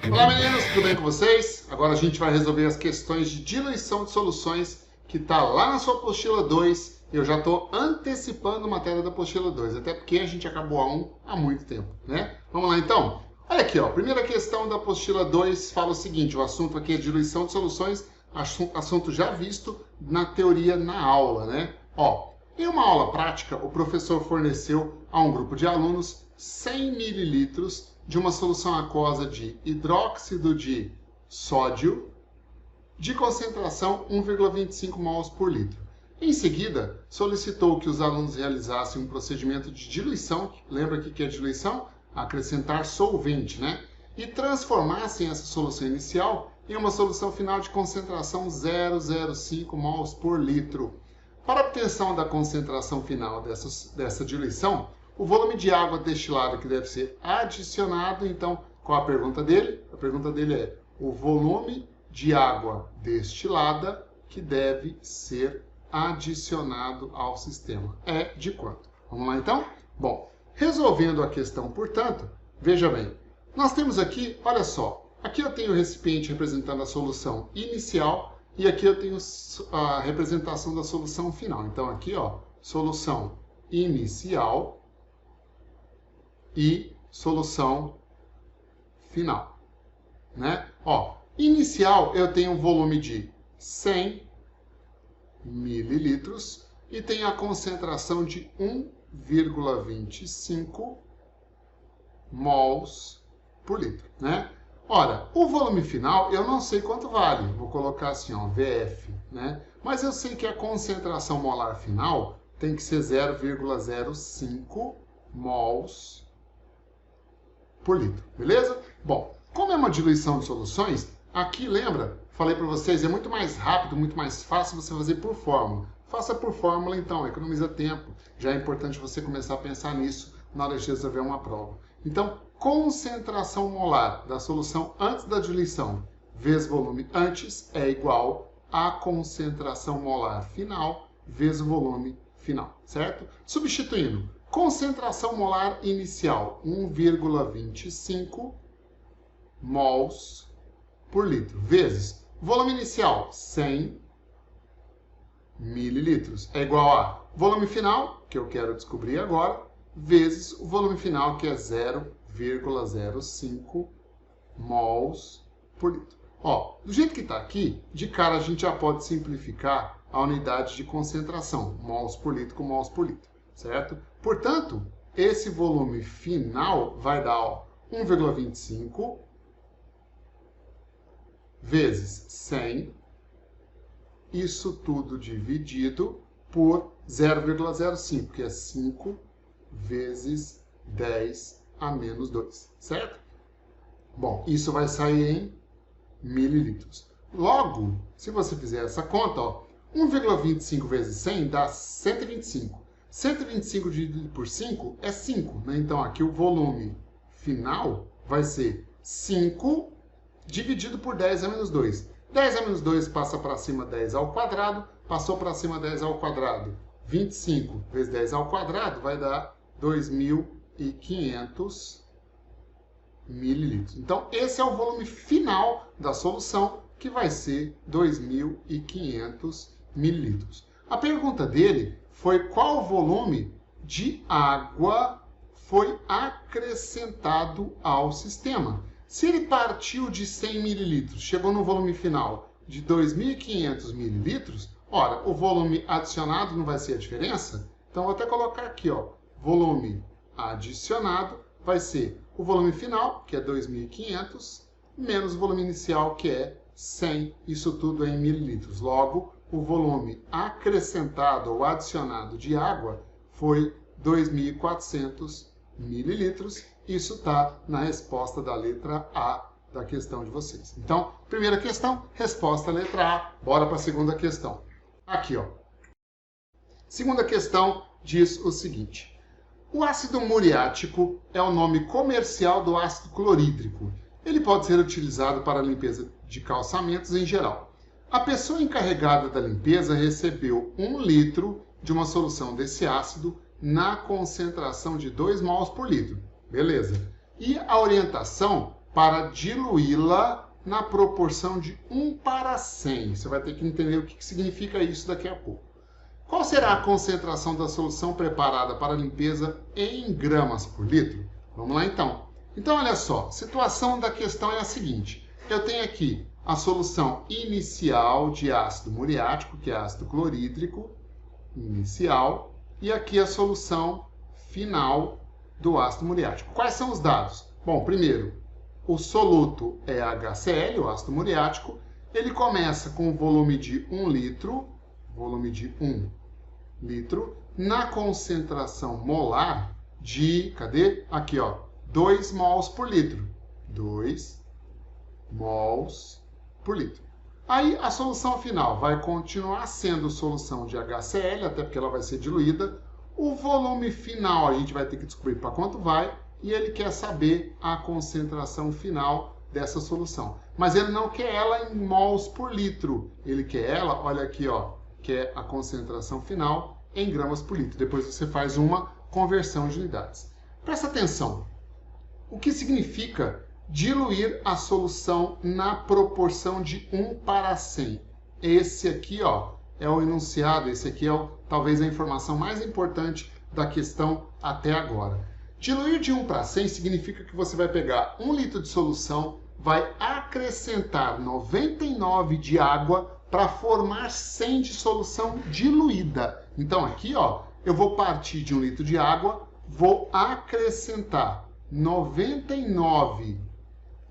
Olá meninos, tudo bem com vocês? Agora a gente vai resolver as questões de diluição de soluções que está lá na sua apostila 2. Eu já estou antecipando matéria da apostila 2, até porque a gente acabou a 1 há muito tempo, né? Vamos lá então? Olha aqui, ó, primeira questão da apostila 2 fala o seguinte, o assunto aqui é diluição de soluções, assunto já visto na teoria na aula, né? Ó, em uma aula prática, o professor forneceu a um grupo de alunos 100 mililitros de uma solução aquosa de hidróxido de sódio de concentração 1,25 mols por litro. Em seguida, solicitou que os alunos realizassem um procedimento de diluição, lembra que é diluição? Acrescentar solvente, né? E transformassem essa solução inicial em uma solução final de concentração 0,05 mols por litro. Para a obtenção da concentração final dessa diluição, o volume de água destilada que deve ser adicionado, então, qual a pergunta dele? A pergunta dele é o volume de água destilada que deve ser adicionado ao sistema. É de quanto? Vamos lá então? Bom, resolvendo a questão, portanto, veja bem, nós temos aqui, olha só, aqui eu tenho o recipiente representando a solução inicial e aqui eu tenho a representação da solução final. Então aqui, ó, solução inicial e solução final, né? Ó, inicial eu tenho um volume de 100 mililitros e tenho a concentração de 1,25 mols por litro, né? Ora, o volume final eu não sei quanto vale, vou colocar assim, ó, VF, né? Mas eu sei que a concentração molar final tem que ser 0,05 mols por litro, beleza? Bom, como é uma diluição de soluções, aqui, lembra, falei para vocês, é muito mais rápido, muito mais fácil você fazer por fórmula. Faça por fórmula, então, economiza tempo. Já é importante você começar a pensar nisso na hora de resolver uma prova. Então, concentração molar da solução antes da diluição vezes volume antes é igual a concentração molar final vezes o volume final, certo? Substituindo, concentração molar inicial 1,25 mols por litro, vezes volume inicial 100 mililitros, é igual a volume final, que eu quero descobrir agora, vezes o volume final, que é 0,05 mols por litro. Ó, do jeito que está aqui, de cara a gente já pode simplificar a unidade de concentração, mols por litro com mols por litro, certo? Portanto, esse volume final vai dar 1,25 vezes 100, isso tudo dividido por 0,05, que é 5 vezes 10 a menos 2, certo? Bom, isso vai sair em mililitros. Logo, se você fizer essa conta, ó, 1,25 vezes 100 dá 125. 125 dividido por 5 é 5, né? Então aqui o volume final vai ser 5 dividido por 10 a menos 2. 10 a menos 2 passa para cima 10 ao quadrado, passou para cima 10 ao quadrado. 25 vezes 10 ao quadrado vai dar 2.500 mililitros. Então esse é o volume final da solução, que vai ser 2.500 mililitros. A pergunta dele foi qual volume de água foi acrescentado ao sistema. Se ele partiu de 100 mililitros, chegou no volume final de 2.500 mililitros, ora, o volume adicionado não vai ser a diferença? Então, vou até colocar aqui, ó, volume adicionado vai ser o volume final, que é 2.500, menos o volume inicial, que é 100, isso tudo é em mililitros. Logo, o volume acrescentado ou adicionado de água foi 2.400 mililitros. Isso está na resposta da letra A da questão de vocês. Então, primeira questão, resposta letra A. Bora para a segunda questão. Aqui, ó. Segunda questão diz o seguinte. O ácido muriático é o nome comercial do ácido clorídrico. Ele pode ser utilizado para a limpeza de calçamentos em geral. A pessoa encarregada da limpeza recebeu 1 litro de uma solução desse ácido na concentração de 2 mols por litro. Beleza. E a orientação para diluí-la na proporção de 1:100. Você vai ter que entender o que significa isso daqui a pouco. Qual será a concentração da solução preparada para limpeza em gramas por litro? Vamos lá então. Então, olha só, a situação da questão é a seguinte. Eu tenho aqui a solução inicial de ácido muriático, que é ácido clorídrico, inicial, e aqui a solução final do ácido muriático. Quais são os dados? Bom, primeiro, o soluto é HCl, o ácido muriático. Ele começa com o volume de 1 litro, na concentração molar de, cadê? Aqui, ó, 2 mols por litro. 2 mols por litro. Aí a solução final vai continuar sendo solução de HCl, até porque ela vai ser diluída. O volume final a gente vai ter que descobrir para quanto vai, e ele quer saber a concentração final dessa solução. Mas ele não quer ela em mols por litro, ele quer ela, olha aqui, ó, quer a concentração final em gramas por litro. Depois você faz uma conversão de unidades. Presta atenção, o que significa diluir a solução na proporção de 1:100? Esse aqui, ó, é o enunciado, esse aqui é talvez a informação mais importante da questão até agora. Diluir de 1:100 significa que você vai pegar 1 litro de solução, vai acrescentar 99 de água para formar 100 de solução diluída. Então aqui, ó, eu vou partir de 1 litro de água, vou acrescentar 99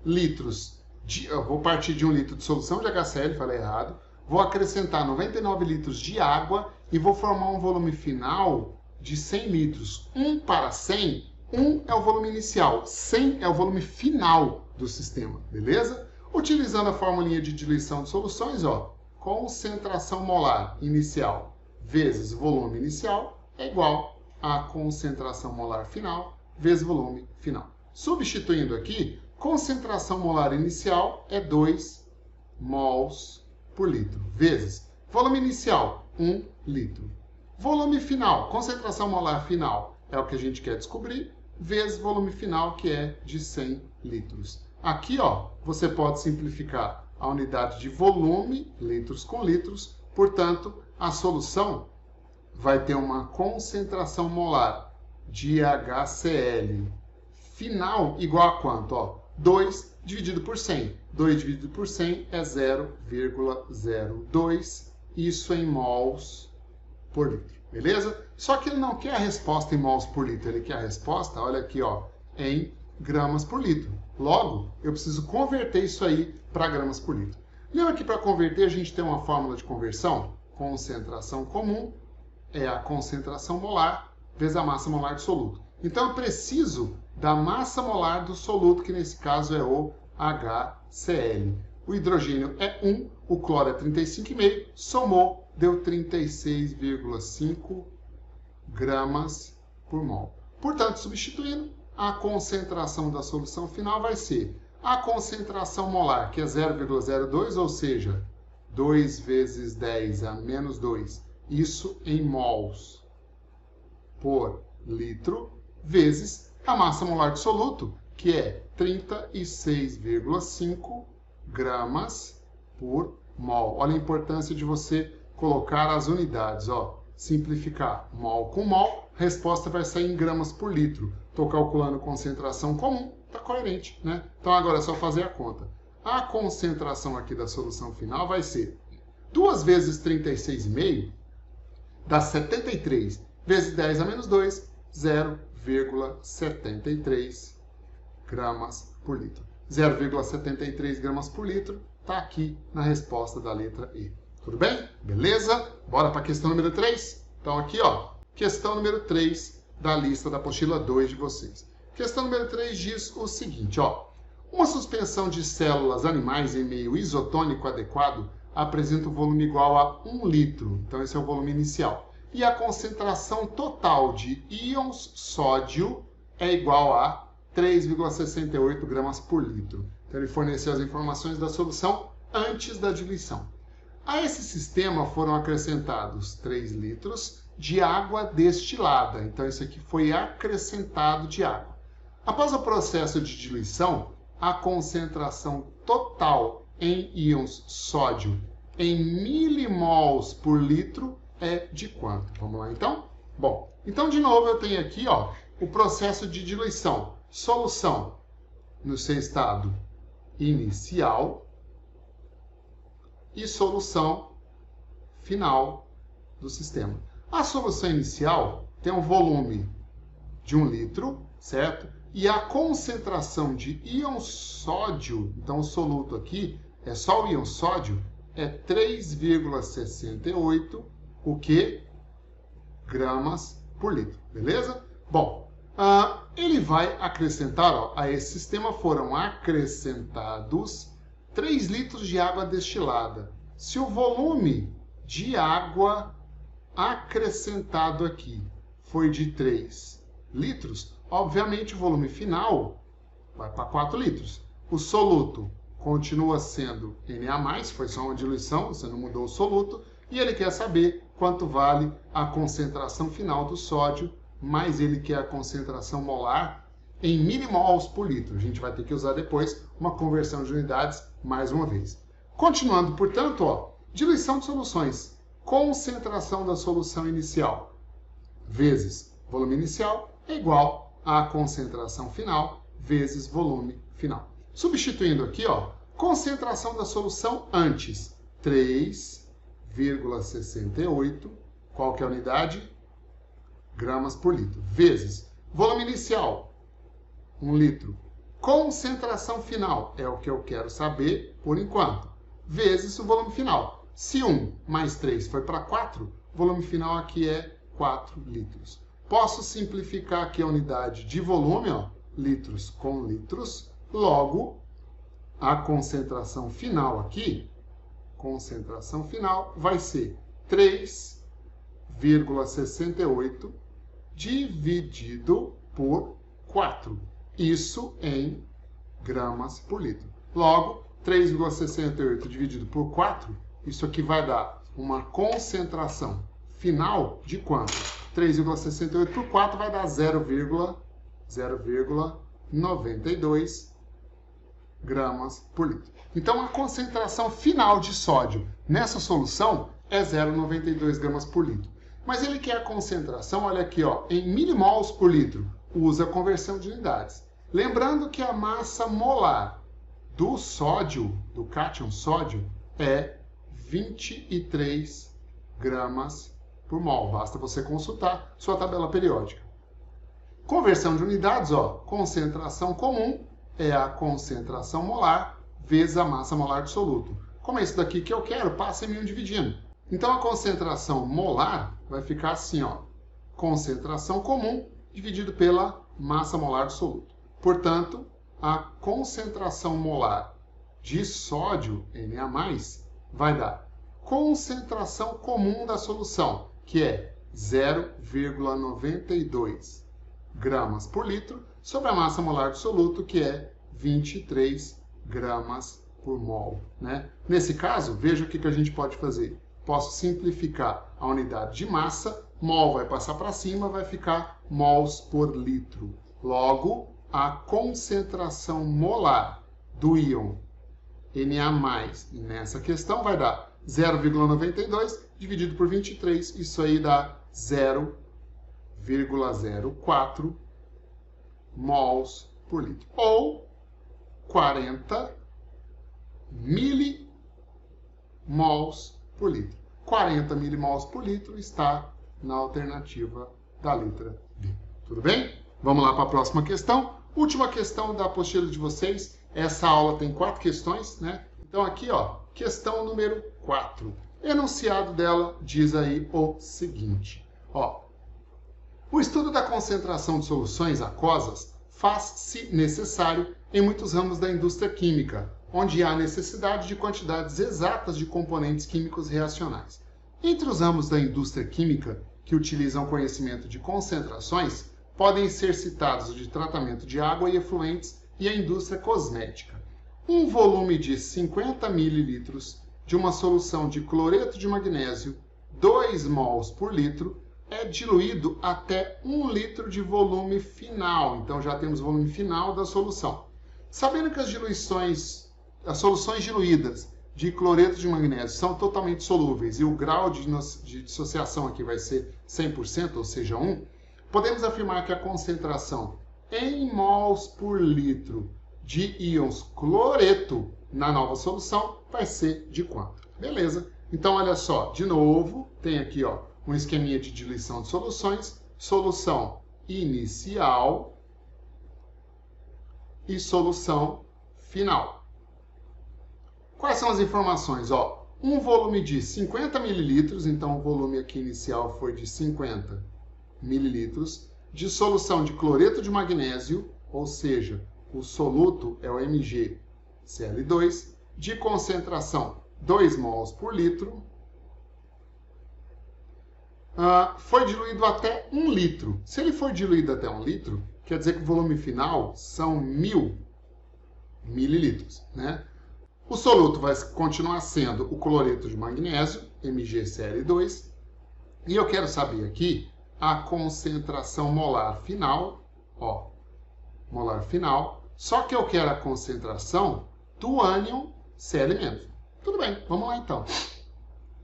litros eu vou partir de 1 litro de solução de HCl, falei errado, vou acrescentar 99 litros de água e vou formar um volume final de 100 litros. 1:100, 1 é o volume inicial, 100 é o volume final do sistema, beleza? Utilizando a formulinha de diluição de soluções, ó, concentração molar inicial vezes volume inicial é igual a concentração molar final vezes volume final. Substituindo aqui, concentração molar inicial é 2 mols por litro, vezes volume inicial, 1 litro. Volume final, concentração molar final, é o que a gente quer descobrir, vezes volume final, que é de 100 litros. Aqui, ó, você pode simplificar a unidade de volume, litros com litros, portanto, a solução vai ter uma concentração molar de HCl final igual a quanto? Ó, 2 dividido por 100. 2 dividido por 100 é 0,02, isso em mols por litro, beleza? Só que ele não quer a resposta em mols por litro, ele quer a resposta, olha aqui, ó, em gramas por litro. Logo, eu preciso converter isso aí para gramas por litro. Lembra que para converter a gente tem uma fórmula de conversão? Concentração comum é a concentração molar vezes a massa molar do soluto. Então eu preciso da massa molar do soluto, que nesse caso é o HCl. O hidrogênio é 1, o cloro é 35,5, somou, deu 36,5 gramas por mol. Portanto, substituindo, a concentração da solução final vai ser a concentração molar, que é 0,02, ou seja, 2 vezes 10 a menos 2, isso em mols por litro, vezes a massa molar do soluto, que é 36,5 gramas por mol. Olha a importância de você colocar as unidades, ó. Simplificar mol com mol, a resposta vai sair em gramas por litro. Estou calculando concentração comum, está coerente, né? Então agora é só fazer a conta. A concentração aqui da solução final vai ser 2 vezes 36,5 dá 73, vezes 10 a menos 2, 0,73 gramas por litro. 0,73 gramas por litro está aqui na resposta da letra E. Tudo bem? Beleza? Bora para a questão número 3? Então aqui, ó, questão número 3 da lista da apostila 2 de vocês. Questão número 3 diz o seguinte, ó. Uma suspensão de células animais em meio isotônico adequado apresenta um volume igual a 1 litro. Então esse é o volume inicial. E a concentração total de íons sódio é igual a 3,68 gramas por litro. Então ele forneceu as informações da solução antes da diluição. A esse sistema foram acrescentados 3 litros de água destilada. Então, isso aqui foi acrescentado de água. Após o processo de diluição, a concentração total em íons sódio em milimols por litro é de quanto? Vamos lá, então? Bom, então, de novo, eu tenho aqui o processo de diluição. Solução no seu estado inicial e solução final do sistema. A solução inicial tem um volume de 1 litro, certo? E a concentração de íon sódio, então o soluto aqui é só o íon sódio, é 3,68, o que? Gramas por litro, beleza? Bom, ele vai acrescentar, a esse sistema foram acrescentados 3 litros de água destilada. Se o volume de água acrescentado aqui foi de 3 litros, obviamente o volume final vai para 4 litros. O soluto continua sendo Na+, foi só uma diluição, você não mudou o soluto, e ele quer saber quanto vale a concentração final do sódio, mais ele quer a concentração molar em milimols por litro. A gente vai ter que usar depois uma conversão de unidades mais uma vez. Continuando, portanto, diluição de soluções. Concentração da solução inicial vezes volume inicial é igual a concentração final vezes volume final. Substituindo aqui, concentração da solução antes, 3,68, qual que é a unidade? Gramas por litro, vezes volume inicial, 1 litro. Concentração final é o que eu quero saber por enquanto, vezes o volume final. Se 1 mais 3 foi para 4, o volume final aqui é 4 litros. Posso simplificar aqui a unidade de volume, litros com litros, logo a concentração final aqui, concentração final vai ser 3,68 dividido por 4. Isso em gramas por litro. Logo, 3,68 dividido por 4, isso aqui vai dar uma concentração final de quanto? 3,68 por 4 vai dar 0,92 gramas por litro. Então, a concentração final de sódio nessa solução é 0,92 gramas por litro. Mas ele quer a concentração, olha aqui, em milimols por litro. Usa a conversão de unidades. Lembrando que a massa molar do sódio, do cátion sódio, é 23 gramas por mol. Basta você consultar sua tabela periódica. Conversão de unidades, concentração comum é a concentração molar vezes a massa molar do soluto. Como é isso daqui que eu quero, passa em mil dividindo. Então, a concentração molar vai ficar assim, concentração comum dividido pela massa molar do soluto. Portanto, a concentração molar de sódio, Na+, vai dar concentração comum da solução, que é 0,92 gramas por litro, sobre a massa molar do soluto, que é 23 gramas por mol. Né? Nesse caso, veja o que a gente pode fazer. Posso simplificar a unidade de massa, mol vai passar para cima, vai ficar mols por litro. Logo, a concentração molar do íon Na+, nessa questão, vai dar 0,92 dividido por 23, isso aí dá 0,04 mols por litro, ou 40 milimols por litro. 40 milimols por litro está na alternativa da letra B. Tudo bem? Vamos lá para a próxima questão. Última questão da apostila de vocês. Essa aula tem 4 questões, né? Então aqui, questão número 4. Enunciado dela diz aí o seguinte, o estudo da concentração de soluções aquosas faz-se necessário em muitos ramos da indústria química, onde há necessidade de quantidades exatas de componentes químicos reacionais. Entre os ramos da indústria química que utilizam conhecimento de concentrações, podem ser citados o de tratamento de água e efluentes e a indústria cosmética. Um volume de 50 ml de uma solução de cloreto de magnésio, 2 mols por litro, é diluído até 1 litro de volume final. Então já temos o volume final da solução. Sabendo que as soluções diluídas de cloreto de magnésio são totalmente solúveis e o grau de dissociação aqui vai ser 100%, ou seja, 1, podemos afirmar que a concentração em mols por litro de íons cloreto na nova solução vai ser de quanto? Beleza. Então, olha só, de novo, tem aqui ó, um esqueminha de diluição de soluções, solução inicial e solução final. Quais são as informações? Ó, um volume de 50 ml, então o volume aqui inicial foi de 50 ml, de solução de cloreto de magnésio, ou seja, o soluto é o MgCl2, de concentração 2 mols por litro, foi diluído até 1 litro. Se ele for diluído até 1 litro, quer dizer que o volume final são 1000 mililitros, né? O soluto vai continuar sendo o cloreto de magnésio, MgCl2, e eu quero saber aqui a concentração molar final, ó, molar final, só que eu quero a concentração do ânion Cl-. Tudo bem, vamos lá então.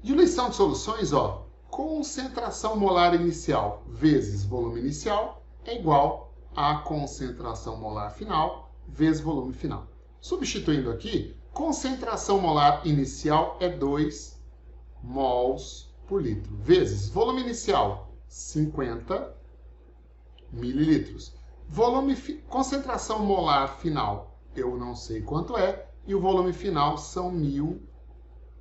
Diluição de soluções, ó, concentração molar inicial vezes volume inicial é igual a concentração molar final vezes volume final. Substituindo aqui, concentração molar inicial é 2 mols por litro, vezes volume inicial, 50 mililitros. Concentração molar final, eu não sei quanto é, e o volume final são 1000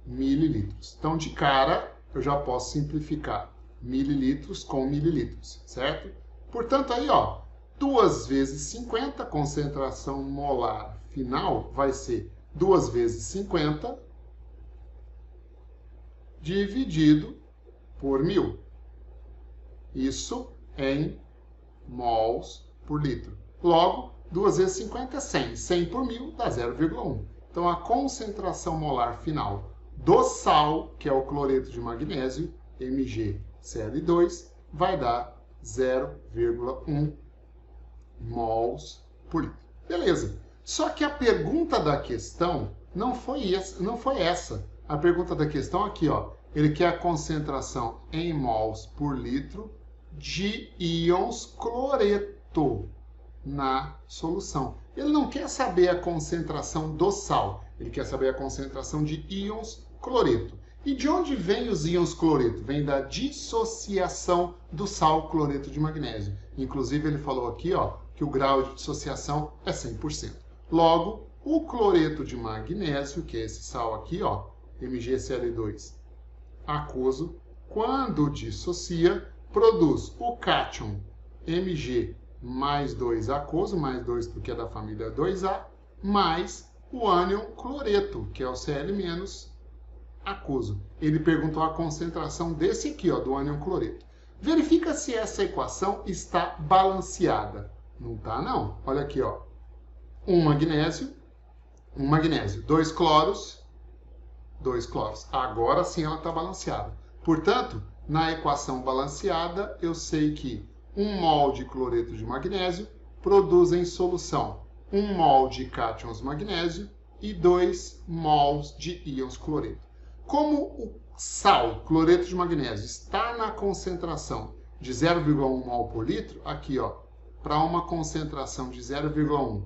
mililitros. Então, de cara, eu já posso simplificar mililitros com mililitros, certo? Portanto, aí, ó, 2 vezes 50, concentração molar final vai ser 2 vezes 50 dividido por 1000. Isso em mols por litro. Logo, 2 vezes 50 é 100. 100 por 1000 dá 0,1. Então, a concentração molar final do sal, que é o cloreto de magnésio, MgCl2, vai dar 0,1 mols por litro. Beleza. Só que a pergunta da questão não foi essa. A pergunta da questão aqui, ó, ele quer a concentração em mols por litro de íons cloreto na solução. Ele não quer saber a concentração do sal, ele quer saber a concentração de íons cloreto. E de onde vem os íons cloreto? Vem da dissociação do sal cloreto de magnésio. Inclusive, ele falou aqui, ó, que o grau de dissociação é 100%. Logo, o cloreto de magnésio, que é esse sal aqui, ó, MgCl2 aquoso, quando dissocia, produz o cátion Mg mais 2 aquoso, mais 2 porque é da família 2A, mais o ânion cloreto, que é o Cl- aquoso. Ele perguntou a concentração desse aqui, ó, do ânion cloreto. Verifica se essa equação está balanceada. Não está, não. Olha aqui, ó. Um magnésio, 2 cloros, 2 cloros. Agora sim ela está balanceada. Portanto, na equação balanceada, eu sei que 1 mol de cloreto de magnésio produz em solução 1 mol de cátions magnésio e 2 mols de íons cloreto. Como o sal, cloreto de magnésio, está na concentração de 0,1 mol por litro, aqui, ó, para uma concentração de 0,1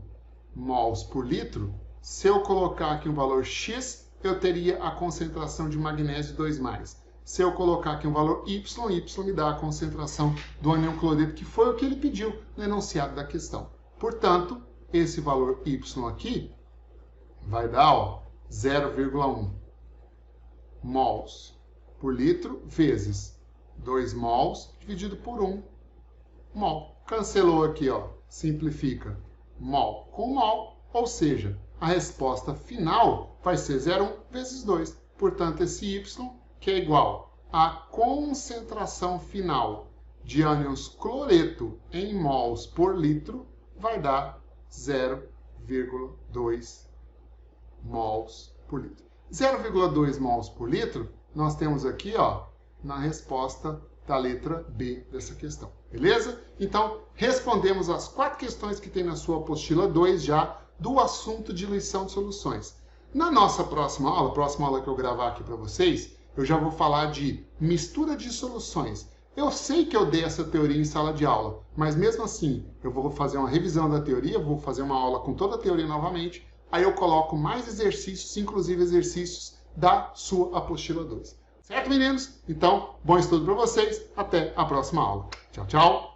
mols por litro, se eu colocar aqui um valor X, eu teria a concentração de magnésio 2+. Se eu colocar aqui um valor Y, Y me dá a concentração do ânion cloreto, que foi o que ele pediu no enunciado da questão. Portanto, esse valor Y aqui vai dar 0,1 mols por litro vezes 2 mols dividido por 1 mol. Cancelou aqui, ó, simplifica mol com mol, ou seja, a resposta final vai ser 0,1 vezes 2. Portanto, esse Y, que é igual à concentração final de ânions cloreto em mols por litro, vai dar 0,2 mols por litro. 0,2 mols por litro, nós temos aqui, ó, na resposta da letra B dessa questão, beleza? Então, respondemos as 4 questões que tem na sua apostila 2 já do assunto diluição de soluções. Na nossa próxima aula que eu gravar aqui para vocês, eu já vou falar de mistura de soluções. Eu sei que eu dei essa teoria em sala de aula, mas mesmo assim, eu vou fazer uma revisão da teoria, vou fazer uma aula com toda a teoria novamente, aí eu coloco mais exercícios, inclusive exercícios da sua apostila 2. Certo, meninos? Então, bom estudo para vocês. Até a próxima aula. Tchau, tchau.